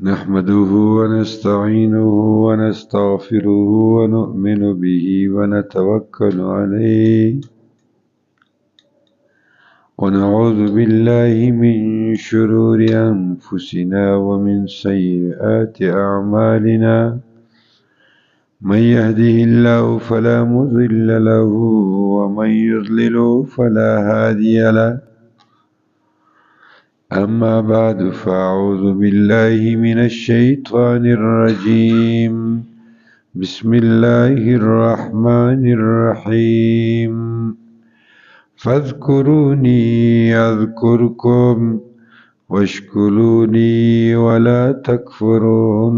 نحمده ونستعينه ونستغفره ونؤمن به ونتوكل عليه ونعوذ بالله من شرور أنفسنا ومن سيئات أعمالنا من يهده الله فلا مضل له ومن يضلل فلا هادي له أما بعد فأعوذ بالله من الشيطان الرجيم بسم الله الرحمن الرحيم فاذكروني أذكركم واشكروني ولا تكفرون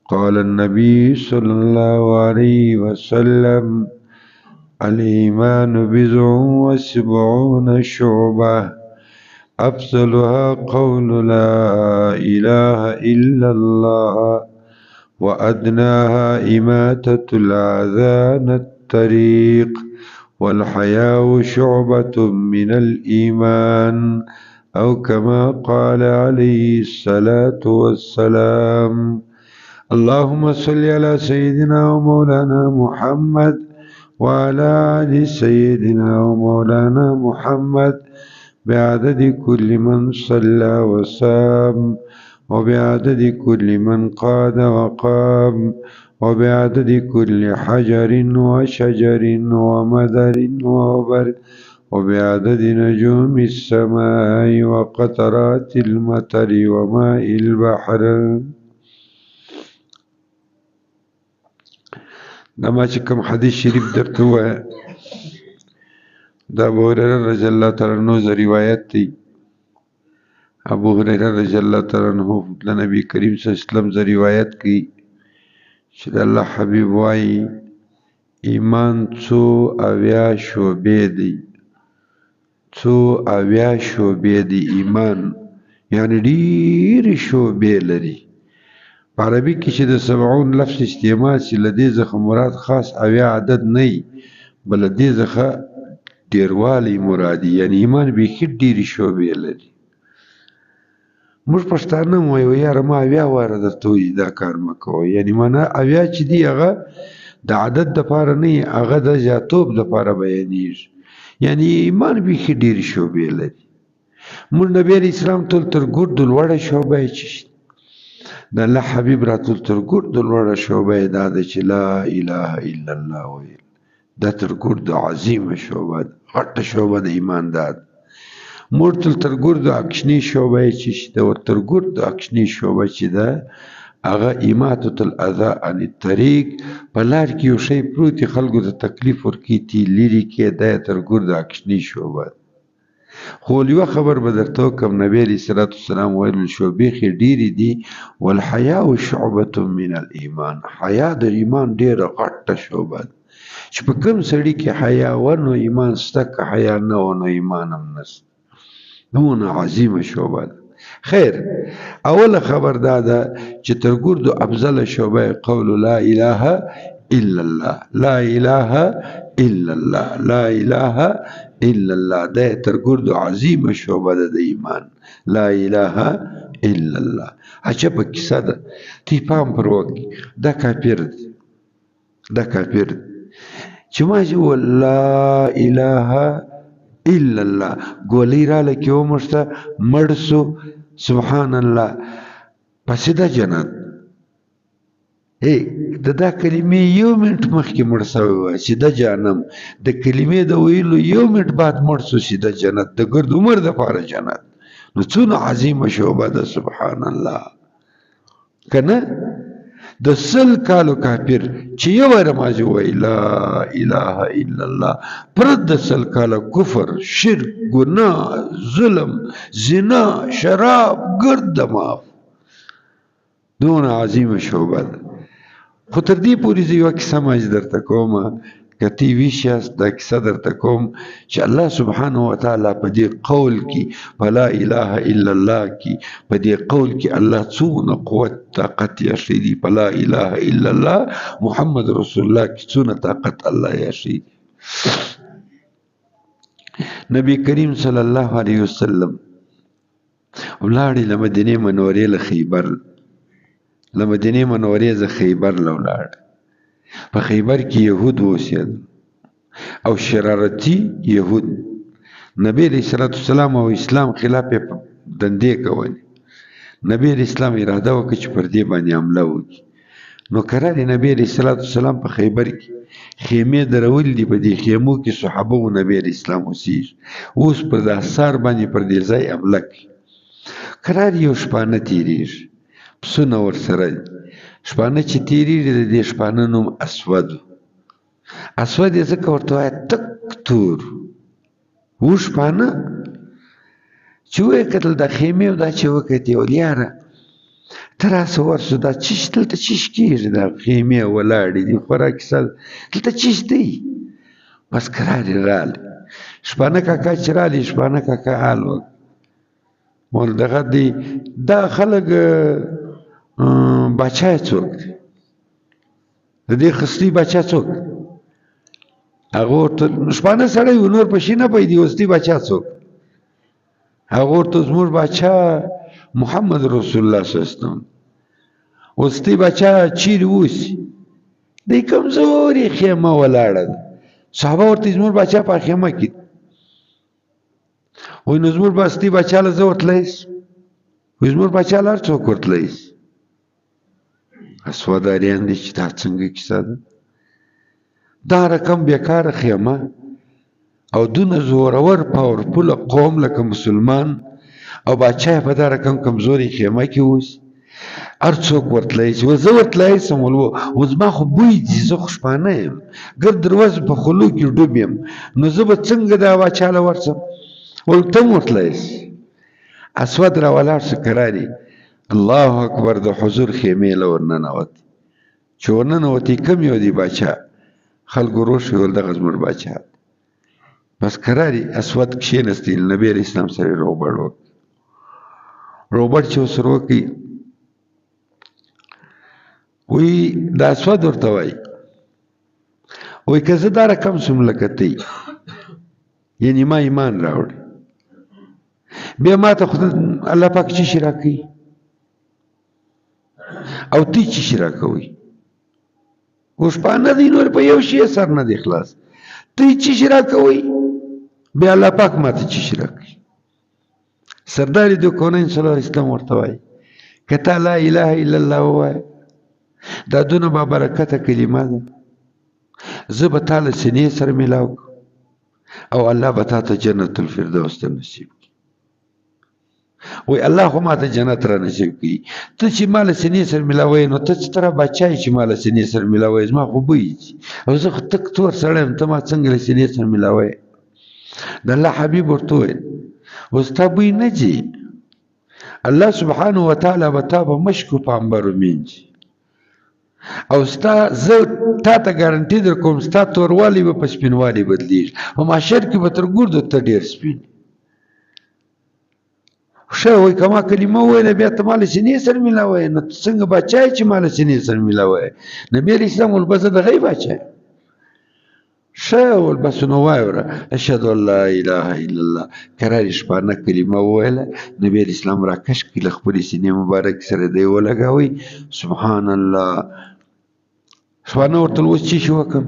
قال النبي صلى الله عليه وسلم الإيمان بضع وسبعون شعبة أفضلها قول لا إله إلا الله وأدناها إماتة الأذى عن الطريق والحياء شعبة من الإيمان أو كما قال عليه الصلاة والسلام اللهم صل على سيدنا ومولانا محمد وعلى آل سيدنا ومولانا محمد بعدد كل من صلى وسام وبعدد كل من قاد وقام وبعدد كل حجر وشجر ومدر وبر وبعدد نجوم السماء وقطرات المطر وماء البحر. نما چې کوم حدیث شریف درته وایه دا ابو هريره رضی الله تعالی عنہ روایت دی. ابو هريره رضی الله تعالی عنہ د نبی کریم صلی الله علیه وسلم روایت کی چې الله حبیب وای ایمان څو اویا شعبې دی، څو اویا شعبې دی ایمان، یعنی ډېرې شعبې لري. په عربي کې چې د 70 لفظ استعمال شي له دې څخه مراد خاص اویا عدد نه وي، بل دې څخه ډیروالی مرادي، یعنی ایمان بیخي ډیرې شعبې لري. موږ پښتانه وایو یاره ما اویا واره درته وایي دا کار مه کوه، یعنی معنا اویا چې دي هغه د عدد دپاره نه وي، هغه د زیاتوب دپاره بیانېږي، یعنی ایمان بیخي ډیرې شعبې لري. موږ نبي علیه اسلام ټول تر ګردو لوړه شعبه یې چې د الله حبیب را ټول تر ګردو لوړه شعبه یې دا ده چې لا اله الا الله ویل، دا تر ګردو عظیمه شعبه ده، غټه شعبه د ایمان ده. موږ تر ګردو اکشنی شعبه یې چې د تر ګردو اکشنی شعبه چې ده هغه اماتة الاذى عن الطریق، په لار کې یو شی پروت دی خلکو ته تکلیف ورکوي تی لرې کې، دا تر ګردو اکشنی شعبه ده. خو یوه خبر به درته وکړم، نبي علیه الصلاة والسلام ویل شعبې خې ډېرې دي. والحیاء شعبة من الایمان، حیا د ایمان ډېره غټه شعبه ده چې په کوم سړي کې حیا و نو ایمان شته، که حیا نه و نو ایمان هم نشته. دونه عظیمه شعبه ده. خیر، اوله خبر دا ده چې تر ګردو افضله شعبه قول لا اله الا الله، لا اله الا الله، لا اله الا الله، دا تر ګردو عظیمه شعبه ده د ایمان، لا اله الا الله. عجبه کیسه ده، تی پام پر وکړئ، دا کافر دی، دا کافر دی چې ما چې لا اله الا الله ګولۍ راله کې ومړسته مړ سو، سبحان الله، پسې دا جنت د دا کلمې یو منټ مخکې مړ سوی وای چې د جهنم، د کلمې د ویلو یو منټ بعد مړ سو چې د جنت، د ګرد عمر دپاره جنت. نو څونه عظیمه شعبه ده، سبحان الله. که نه د 100 کالو کافر چې یو رماز وای لا اله الا الله پرد د 100 کاله کفر، شرک، ګناه، ظلم، زنا، شراب، ګرد معاف، دونه عظیمه شعبه ده. خو تر دې پورې زه یوه کیسه ماج درته کومه، که تی ویښ یاست دا کیسه درته کوم چې الله سبحانه وتعالی په دې قول کې، په لا اله الا الله کې، په دې قول کې الله څونه قوت طاقت یې دی، په لا اله الا الله محمد رسول الله کې څونه طاقت الله یې. نبی کریم صلی الله علیه وسلم ولاړې له مدینې منورې له خیبر، له مدینې منورې زه خیبر له ولاړ. په خیبر کې یهود اوسېدل او شرارتي یهود. نبی علیہ الصلوۃ والسلام او اسلام خلاف دندې کولې. نبی علیہ السلام اراده وکړه چې پر دې باندې حمله وکړي. نو قرار نبی علیہ الصلوۃ والسلام په خیبر کې خیمې درول دي. په دې خیمو کې صحابه او نبی علیہ السلام اوسېږي. اوس پر د اثار باندې پر دې ځای حمله کوي. قرار یو شپانه تېرېږي، پسونه ورسره دي. شپانه چې تېرېږي د دې شپانه نوم اسود. اسود یې ځکه ورته وایي تک تور و شپانه. چې ویې کتل د خیمې او دا چې وکتې ول یاره ته راسه ورسو دا چیش دلته چیش کېږي، دا خیمې ولاړې دي خوراکي ساز دلته چیش دی. بس قرار یې راغلی. شپانه کاکا چې راغلی، شپانه کاکا حال وکړ. مول دغه دی دا خلک باچا یې څوک دی، د دې خستي باچا څوک؟ هغه ورته شپانه سړی و، نور پشي نه پوهېدي وسطي باچا څوک. هغه ورته زموږ باچا محمد رسول الله صلی الله علیه وسلم. وسطي باچا چیرې اوسي؟ دی کمزورې خیمه ولاړه ده. صحابه ورته زموږ باچا په خیمه کې وایي نو زموږ وسطي باچا له زه ورتلی سم؟ وایي زموږ باچا له هر څوک ورتلی سي. اسوداریان دي چې دا څنګه کیسه ده؟ دا رقم بیکاره خیمه او دونه زورور پاورفول قوم لکه مسلمان او باچا په دا رقم کمزوري خیمه کې اوسي. هر څوک ورتلی شي. زه ورتلی سم و زما خو بوی دي، زه خو شپانه یم، ګرد دروازه په خلو کې ډوب یم، نو زه به څنګه دا باچا له ورسم؟ ول ته هم ورتلی شي. اسود را ولاړ شو قراري. الله اکبر د حضور خیمې له ورننوتې. چې ورننوتې کوم یو دی باچا؟ خلکو روش ویل دغه زموږ باچا. بس قراري اسود کښېنستی، نبي علیه السلام سره یې روغبړ وکړ. روغبړ چې ورسره وکړي وایي دا اسود ورته وایي وایي که زه دا رقم سوم لکه تی، یعنې ما ایمان راوړی، بیا ما ته خو الله پاک څه شي راکوي او تی څه شي راکوي؟ وشپانه دی نور په یو شي سر نه دی خلاص. تی څه شي راکوي بیا الله پاک ما ته څه شي راکوي؟ سردار دو کونین صلی الله علیه وسلم ورته وایي که تا لا اله الا الله ووایه دا دونه بابرکته کلمه ده، زه به تا له سینې سره میلاو کړم او الله به تا ته جنت الفردوس ته نصیب کړي. وای الله خو ما ته جنت را نصیب کړي. ته چې ما له سینې سره میلاوی نو ته څه طرح باچا یې چې ما له سینې سره میلاوی؟ زما خو بوی دي او زه خو تک تور سړی یم، ته ما څنګه له سینې سره میلاوی؟ د الله حبیب ورته وویل اوس تا بوی نه ځي، الله سبحانه وتعالی به تا په مشکو په عنبرو مینځي او ستا زه تا ته ګارنټي در کوم ستا توروالی به په سپینوالي بدلیږي، په محشر کې به تر ګردو ته ډېر سپین. ښه وایي که ما کلمه وویله بیا ته ما له سینې سره میلاوی، نو ته څنګه باچا یې چې ما له سینې سره میلاوی؟ نبي علیه السلام ویل بس زه د غیب باچا یم. ښه ویل بس نو وایه اشهد ان لا اله الا الله. قرار شپانه کلمه وویله، نبي علیه السلام راکش کړي له خپلې سینې مبارک سره دی ولګوئ. سبحان الله. شپانه ورته اوس څه شي وکړم؟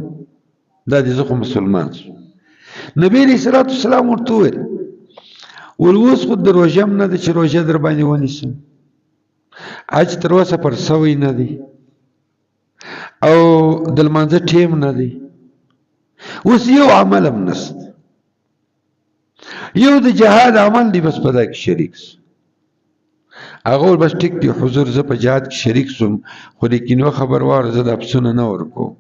دا دې زه خو مسلمان شم. نبي علیه الصلاة والسلام ورته وویل ول اوس خو د روژه هم نه ده چې روژه در باندې ونیسم، حج تر اوسه پر سوی نه دی او د لمانځه ټیم نه دی، اوس یو عمل هم نشته، یو د جهاد عمل دی بس په دا کې شریک سو. هغه ویل بس ټیک دی حضور زه په جهاد کې شریک سوم خو لیکن یو خبر واوره زه دا پسونه نه ورکوم.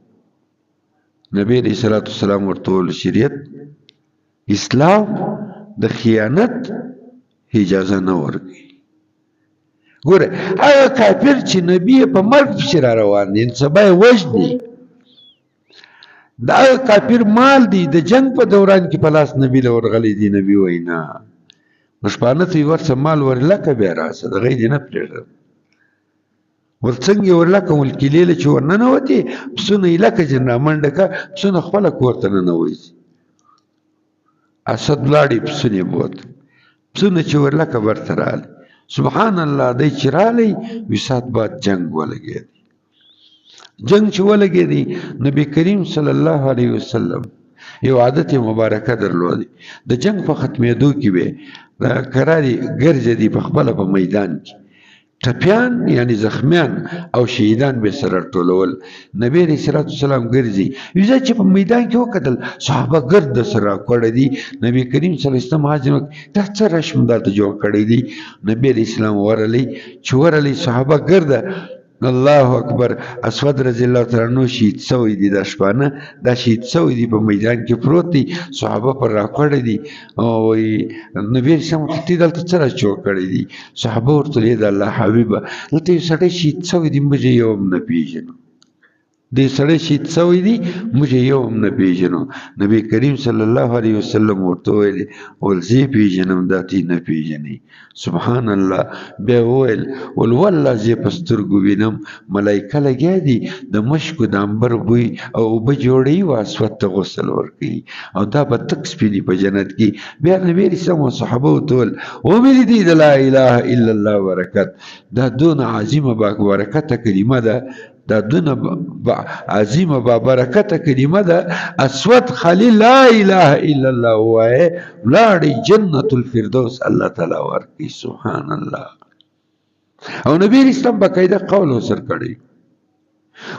نبی علیه الصلاة والسلام ورته وویل شریعت اسلام د خیانت اجازه نه ورکوي. ګوره هغه کافر چې نبی په مرګ پسې را روان دی سبا یې وژني، دا هغه کافر مال دی د جنگ په دوران کې په لاس نبی له ورغلی دی. نبی وایي نه نو شپانه ته یې ورڅه مال ورلکه بیا راسه دغه یې دې نه پرېږدم. ورڅنګه یې ورلکه ول کیلېله چې ورننوتې پسونه یې لکه جن رامنډه کړه، پسونه خپله کور ته ننوځي. اسد ولاړې پسونه یې بوت، پسونه چې ورلکه برته راغلې سبحان الله دی چې رالی وسات بعد جنگ ولګی جنگ چې ولګی دی نبی کریم صلی الله علیه وسلم یو عادت مبارکه درلودي د جنگ په ختمېدو کې به کراري ګرځېدي په خپله په میدان کې ټپیان یعنی زخمیان او شهیدان به سره ټولول نبی علیہ الصلوۃ والسلام ګرځي یوه چې په میدان کې وکتل صحابه ګرد سره کړی دي نبی کریم صلی الله علیه وسلم حاضر دا څه رشم دلته جوړ کړی دي نبی علیہ السلام ورلی چې ورلی صحابه ګرد الله اکبر اسود رضی الله تعالی عنہ شهید شوی دي د شپانه دا شهید شوی دي په میدان کې پروت دي صحابه پر راکړی دي او نبی سم ته دلته سره چو کړی دي صحابه ورته د الله حبیب دلته سړی شهید شوی دي موږ یو نه پیژنو دې سړی شهید شوی دي موږ یو نه پیژنو نبی کریم صلی الله علیه وسلم ورته ویل ولزی پیژنم داتی نه پیژنې سبحان الله بیا ویل والله زه پسترګو وینم ملائکه لګیا دي د مشکو د انبر بوی او به جوړي واسوت ته غسل ورکي او دا به تک سپینی په جنت کې بیا نبی رسول الله صحابه ټول او مې دي د لا اله الا الله برکت دا دون عظیمه برکت کلمه ده دا دونه عظیمه با برکته کلمه ده اسود خلیل لا اله الا الله وای لاړی جنت الفردوس الله تعالی ورکی سبحان الله او نبی اسلام باقاعده قول وسر کړی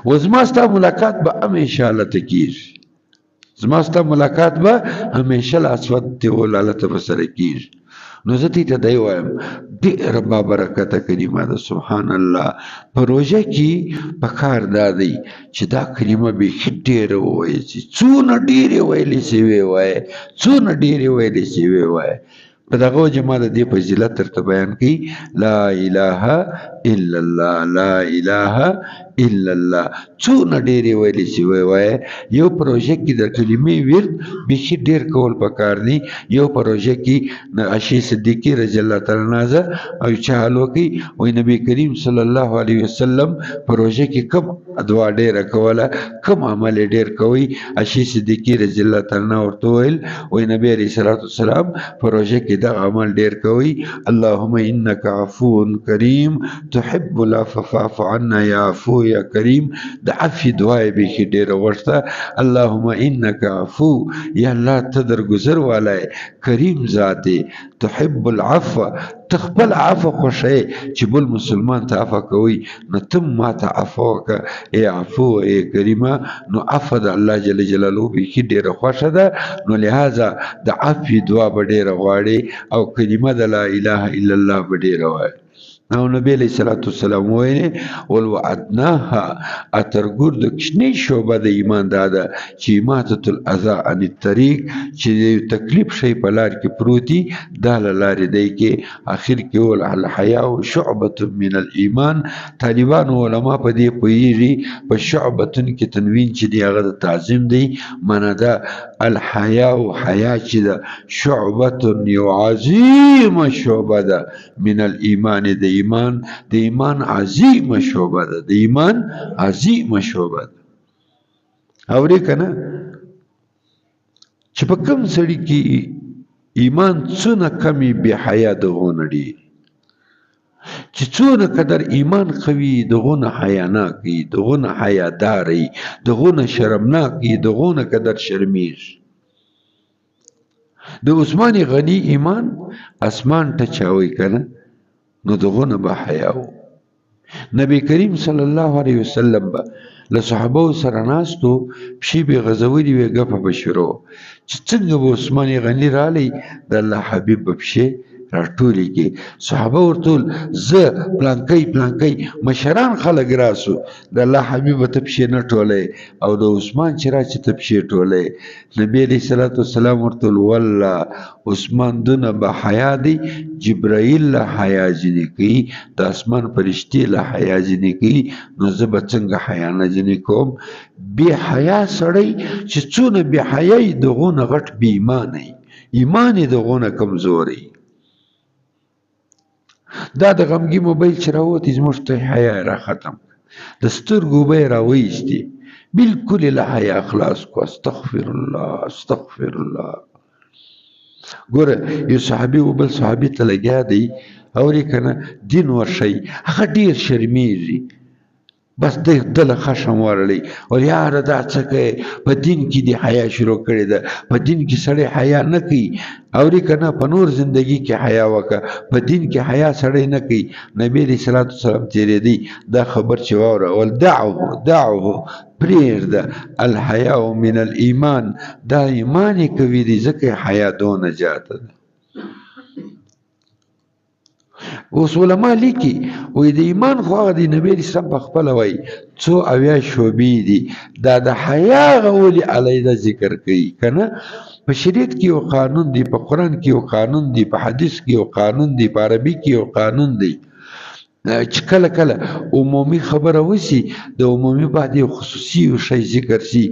وزماستا ملاقات به همیشه لته کیږي زماستا ملاقات به همیشه اسود ته ولالته بسره کیږي نو زه ته دی وایم ډېر با برکته کلمه ده سبحان الله پروژه کې پکار دادی چې دا کلمه به ډېر وایي چې څونه ډېر ویلې سی وای څونه ډېر ویلې سی وای په دغه جماعت دې فضیلت ترته بیان کړي لا اله الا الله لا اله الا الله څونه ډېرې ویلې شي وای یو پروژه کې د کلمې ورد به ډېر کول پکار دي یو پروژه کې عائشہ صدیقہ رضی الله تعالی عنها او چالو کې وای نبی کریم صلی الله علیه وسلم پروژه کې کم دعا ډېر کوله کم عمل ډېر کوي عائشہ صدیقہ رضی الله تعالی عنها ورته ویل وای نبی علیہ الصلوۃ والسلام پروژه کې دا عمل ډېر کوي اللهم انک عفو کریم تحب العفو فاعف عنا یا عفو یا کریم د عفو دعای به کې ډېر ورته اللهم انک عفو یا الله ته درگذر والای کریم ذات تحب العفو تخبل عفو خوشی چې بل مسلمان ته عفو کوي نو تم ما ته عفو که ای عفو ای کریمه نو عفو د الله جل جلاله به کې ډېر خوښه ده نو لہذا د عفو دعا به ډېر غواړي او کلمه د لا اله الا الله به ډېر وایي او نبی علیہ الصلوۃ والسلام ویل ولوعدناها اترګور د کشنی شوبه د ایمان داده چې ماتت الاذى عن الطريق چې تکلیف شي په لار کې پروتي د لارې دی کې اخر کې ول الحیا شعبه من الايمان طالبان علما په دې پویږي په شعبه کې تنوین چې دی هغه تعظیم دی معنا دا الحیا او حیا چې دا شعبه یو عظیم شعبه ده من الايمان دی ایمان د ایمان عظیم شعبه ده د ایمان عظیم شعبه ده اورې کنه چې په کوم سړي کې ایمان څونه کمی به حیا دغونه دي چې څونه قدر ایمان قوي دغونه حیا نه کوي دغونه حیاداري دغونه شرم نه کوي دغونه قدر شرمیش د عثمان غنی ایمان اسمان ته چاوي کنه نو دغونه به حیاو نبی کریم صلی الله علیه وسلم به له صحابه سره ناستو پښې به غزولي وي ګپه بشرو چې څنګه به عثمان غنی رالی د الله حبیب په پښې راټولي کې صحابه ورتول ز پلانکي مشران خلک راسو د الله حبیب ته پښې نه ټولې او د عثمان چې را چې ته پښې ټولې نبی علیہ الصلوۃ والسلام ورتول والله عثمان دونه به حیا دی جبرائیل له حیا ځنی کی د اسمان فرشتي له حیا ځنی کی نو زه به څنګه حیا نه ځنی کوم بی حیا سړی چې څونه بی حیا دغونه غټ بی ایمان دغونه کمزوري دا د غمګي موبایل چې راوتی زموږ ته حیا را ختم د سترګو به راويستي بالکل له حیا خلاص کو استغفر الله ګوره یو صحابي او بل صحابي ته لګیا دی اورې که نه دین ورښیي هغه ډېر شرمېږي بس دله خشم ورړی او یاره دا څه کوې په دین کې دې حیا شروع کړې ده په دین کې سړی حیا نه کوي اورې که نه په نور زندګي کې حیا وکړه په دین کې حیا سړی نه کوي نبي علیه صلات وسلام تېرېدی دا خبر چې واورول دعوه پرېږده الحیاء من الایمان دا ایمان یې کوي دی ځکه حیا دونه زیاته ده اوس علما لیکي وایي د ایمان خو هغه د نبي اسلام په خپله وایي څو اویا شعبې دي دا د حیا هغه ولې علیحده ذکر کوي که نه په شریعت کې یو قانون دی په قرآن کې یو قانون دی په حدیث کې یو قانون دی په عربي کې یو قانون دی چې کله کله عمومي خبره وسی د عمومي بعد یو خصوصي یو شی ذکر سي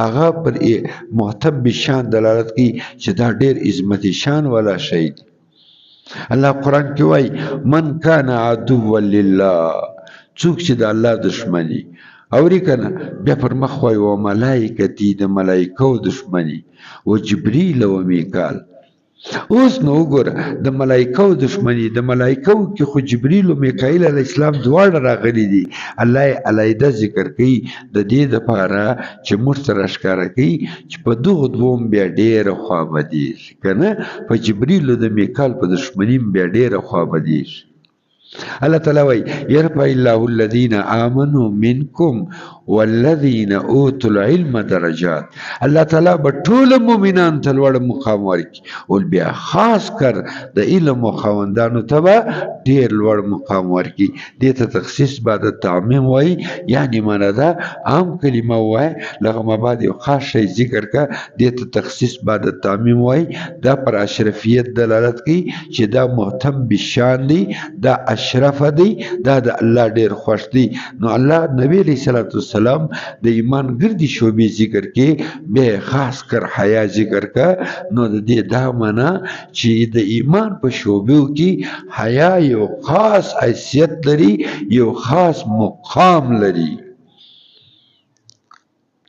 هغه پر محتم بشان دلالت کوي چې دا ډېر عظمت شان والا شی دی الله قرآن کې وایي من کان عدوا لله څوک چې د الله دشمني اورې که نه بیا پر مخ وایي و ملایکتي د ملایکو دشمني و جبریل و میکال اوس نو وګوره د ملایکو دشمني د ملایکو کې خو جبریل او میکائیل علیه السلام دواړه راغلي دي الله یې علیحده ذکر کوي د دې دپاره چې موږ ته راښکاره کوي چې په دغو دوو بیا ډېره خوابدېږي که نه په جبریل او د میکال په دشمني بیا ډېره خوابدېږي الله تعالی وایي یرفع الله الذین آمنوا منکم والذین اوتوا العلم درجات الله تعالی به ټول مؤمنان ته لوړ مقام ورکړي او بیا خاص کر د علم او خاوندانو ته به ډېر لوړ مقام ورکړي دې ته تخصیص بعد تعمیم وایي یعنې معنا ده عام کلمه ووایه لغه ما بعد یو خاص شی ذکر کړه دې ته تخصیص بعد تعمیم وایي دا پر اشرفیت دلالت کوي چې دا محتم بشان دی دا اشرف دی دا د الله ډېر خوښ دی نو الله نبی علیه صلات وسلام د ایمان ګردي شعبې ذکر کې بیا خاص کر حیا ذکر کا نو د دې دا معنا چې د ایمان په شعبو کې حیا یو خاص حیثیت لري یو خاص مقام لري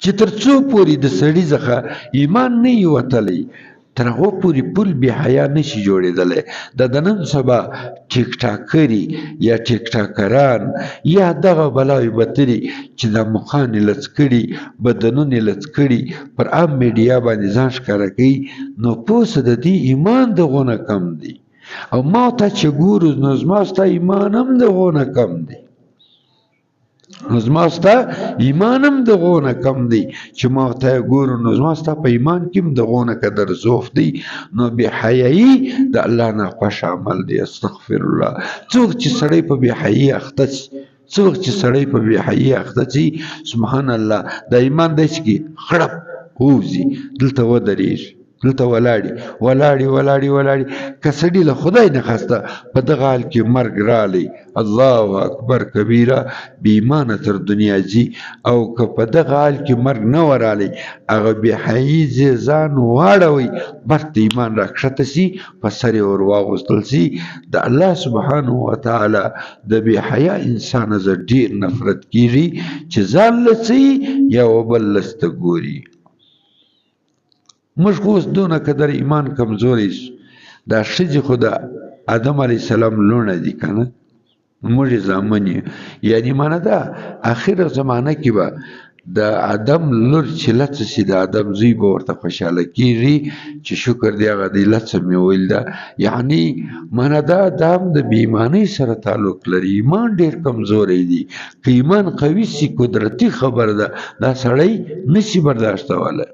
چې تر څو پورې د سړي څخه ایمان نه وي وتلی تر هغو پورې پل بې حیا نشي جوړېدلی د نن سبا ټیک ټاکري یا ټیک ټاکران یا دغه بلاوې بتري چې د مخان یې لڅ کړي بدنونه یې لڅ کړي پر عام میډیا باندې ځان ښکاره کوي نو پوه سه د دې ایمان دغونه کم دی او ما ته چې ګورو نو زما ستا ایمان هم دغونه کم دی نو زما ستا ایمان هم دغونه کم دی چې ما ته ګورو نو زما ستا په ایمان کې هم دغونه قدر ضعف دی نو بې حیایي د الله ناخوښ عمل دی استغفر الله څوک چې سړی په بې حیایي اخته سي څوک چې سړی په بې حیایي اخته سي سبحان الله د ایمان داسې کې خړپ ووځي دلته ودرېږي دلته ولاړې که سړي له خدای نه خواسته په دغه حال کې مرګ رالی الله اکبر کبیره بې ایمانه تر دنیا ځي او که په دغه حال کې مرګ نه ورالی هغه بې حیایي ځان واړوئ برته ایمان راکښته سي په سر یې ور واغوستل سي د الله سبحانه وتعالی د بې حیا انسان زه ډېر نفرت کېږي چې ځان لڅوي یا و بل لس ته ګوري موږ خو اوس دونه قدر ایمان کمزوری دا ښځې خو د آدم علیه السلام لوڼه دي که نه موږ یې زامن یو یعنې معنا ده اخره زمانه کې به د آدم لور چې لڅه سي د آدم زوی به ورته خوشحاله کېږي چې شکر دی هغه دی لڅه مې ویل ده یعنې معنا ده دا هم د بې ایمانۍ سره تعلق لري ایمان ډېر کمزوری دی که ایمان قوي سي قدرتي خبر ده دا سړی نشي برداشتولی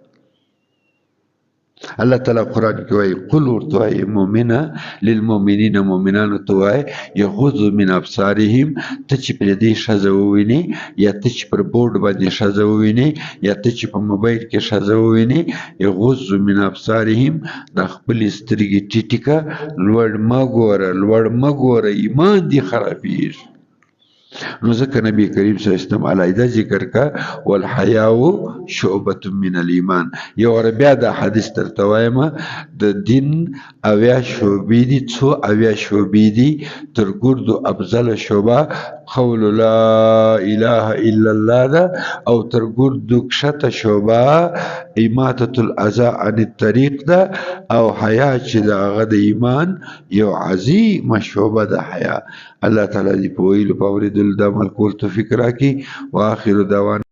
الله تعالی قرآن کې وایي قل ورته وایي مؤمنه للمؤمنین مؤمنانو ته وایي یغضوا من ابصارهم ته چې پرې دې ښځه ووینې یا ته چې پر بورډ باندې ښځه ووینې یا ته چې په موبایل کې ښځه ووینې یغضوا من ابصارهم دا خپلې سترګې ټیټې کړه لوړ مه ګوره ایمان دې خرابېږي نو ځکه نبی کریم صلی الله علیه وسلم علیحده ذکر کا والحیاء شعبة من الایمان یو ور بیا دا حدیث درته وایم د دین اویا شعبې دي څو اویا شعبې دي تر ګردو افضل شعبه قول لا اله الا الله دا او تر ګردو کښته شوبه اماتة الاذى عن الطريق دا او حیا چې د هغه د ایمان یو عظیمه شوبه د حیا. الله تعالی دې په ویلو په اورېدلو د عمل کول توفیق راکړي. واخر دعوانا